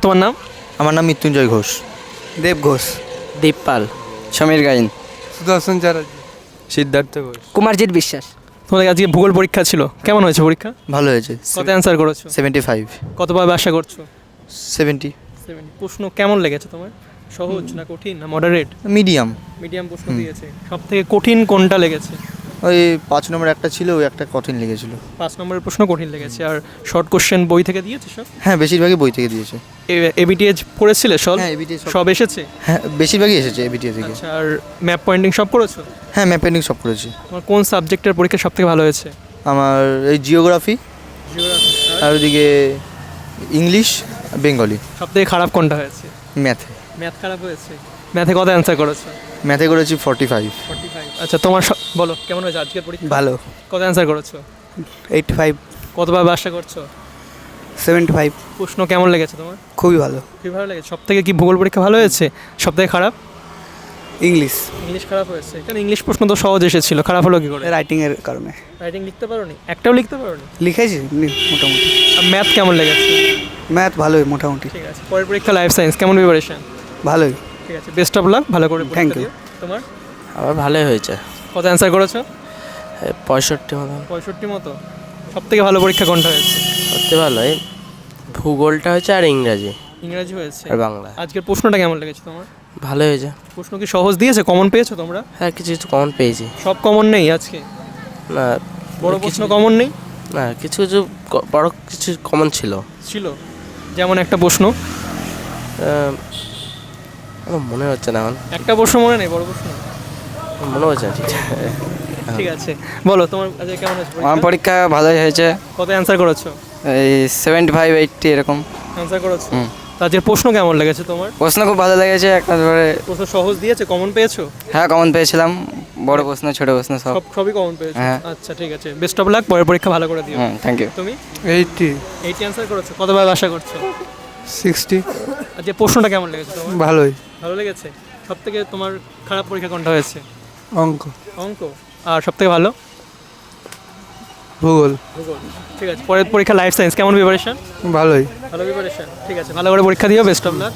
তোমার নাম? আমার নাম মৃত্যুঞ্জয় ঘোষ। দেব ঘোষ, দীপ পাল, সমীর গাইন, সুদর্শন চ্যাটার্জি, সিদ্ধার্থ ঘোষ। কুমারজিৎ বিশ্বাস। তোমাদের আজকে ভূগোল পরীক্ষা ছিল, কেমন হয়েছে পরীক্ষা? ভালো হয়েছে। কত অ্যান্সার করেছো? 75। কতভাবে আশা করছো? 70। প্রশ্ন কেমন লেগেছে তোমার? সহজ না কঠিন না মডারেট? মিডিয়াম। মিডিয়াম প্রশ্ন দিয়েছে। সব থেকে কঠিন কোনটা লেগেছে? ওই 5 নম্বর একটা ছিল, ওই একটা কঠিন লেগেছিল। 5 নম্বরের প্রশ্ন কঠিন লেগেছে। আর শর্ট কোশ্চেন বই থেকে দিয়েছে সব? হ্যাঁ, বেশিরভাগই বই থেকে দিয়েছে। এবিটিএজ পড়েছিলে সব? হ্যাঁ, এবিটিএ সব এসেছে? হ্যাঁ, বেশিরভাগই এসেছে এবিটিএ থেকে। আচ্ছা, আর ম্যাপ পয়েন্টিং সব করেছো? হ্যাঁ, ম্যাপ পেন্টিং সব করেছি। তোমার কোন সাবজেক্টের পরীক্ষা সব থেকে ভালো হয়েছে? আমার এই জিওগ্রাফি, আর ওইদিকে ইংলিশ, বেঙ্গলি। সব থেকে খারাপ কোনটা হয়েছে? ম্যাথে। ম্যাথ খারাপ হয়েছে। ম্যাথে কত অ্যান্সার করেছো? ম্যাথে করেছি 45। 45। আচ্ছা, তোমার বলো কেমন হয়েছে আজকের পরীক্ষা? ভালো। কত অ্যান্সার করেছো? 85, কতভাবে আশা করছো? 75, প্রশ্ন কেমন লেগেছে তোমার? খুবই ভালো। খুবই ভালো লেগেছে। সব থেকে কি ভূগোল পরীক্ষা ভালো হয়েছে? সব থেকে খারাপ? ইংলিশ, ইংলিশ খারাপ হয়েছে। কারণ ইংলিশ প্রশ্ন তো সহজ এসেছিল, খারাপ হলো কি করে? রাইটিংয়ের কারণে রাইটিং লিখতে পারোনি? একটাও লিখতে পারোনি? লিখেছি মোটামুটি। আর ম্যাথ কেমন লেগেছে? ম্যাথ ভালোই মোটামুটি, ঠিক আছে। পরের পরীক্ষা লাইফ সায়েন্স, কেমন প্রিপারেশন? ভালোই। ঠিক আছে, বেস্ট অফ লাক, ভালো করে Thank পরীক্ষা you. দিও। তোমার আমার ভালোই হয়েছে, কত অ্যান্সার করেছো? 65 মতো। 65 মতো। সব থেকে ভালো পরীক্ষা কোনটা হয়েছে? সত্যি ভালোই, ভূগোলটা হয়েছে আর ইংরাজি ইংরেজি হয়েছে। আর বাংলা। আজকের প্রশ্নটা কেমন লেগেছে তোমার? ভালো হয়েছে। প্রশ্ন কি সহজ দিয়েছে? কমন পেয়েছো তোমরা? হ্যাঁ, কিছু কিছু কমন পেয়েছি। সব কমন নেই আজকে? না, বড় প্রশ্ন কমন নেই? না, কিছু কিছু বড় কিছু কমন ছিল। ছিল যেমন একটা প্রশ্ন? আমার মনে হচ্ছে না, এখন একটা প্রশ্ন মনে নেই, বড় প্রশ্ন? মনে হচ্ছে না ঠিক। ঠিক আছে, বলো তোমার আজকে কেমন হয়েছে আমার পরীক্ষা ভালোই হয়েছে, কত অ্যান্সার করেছো? এই 75, 80 এরকম। অ্যান্সার করেছো? তো আজকের প্রশ্ন কেমন লেগেছে তোমার? প্রশ্ন খুব ভালো লেগেছে একেবারে। প্রশ্ন সহজ দিয়েছে, কমন পেয়েছো? হ্যাঁ, কমন পেয়েছিলাম, বড় প্রশ্ন ছোট প্রশ্ন সব। সবই কমন পেয়েছো? হ্যাঁ। আচ্ছা, ঠিক আছে, বেস্ট অফ লাক, পরের পরীক্ষা ভালো করে দিও। Thank you. তুমি 80। 80 অ্যান্সার করেছো, কতভাবে আশা করছো? 60। আজকে প্রশ্নটা কেমন লেগেছে তোমার? ভালোই। ভালো লেগেছে। সব থেকে তোমার খারাপ পরীক্ষা কোনটা হয়েছে? অঙ্ক। অঙ্ক। আর সব থেকে ভালো? ভূগোল। ভূগোল। ঠিক আছে, পরের পরীক্ষা লাইফ সায়েন্স, কেমন প্রিপারেশন? ভালোই। ভালো প্রিপারেশন। ঠিক আছে, ভালো করে পরীক্ষা দিও, বেস্ট অফ লাক।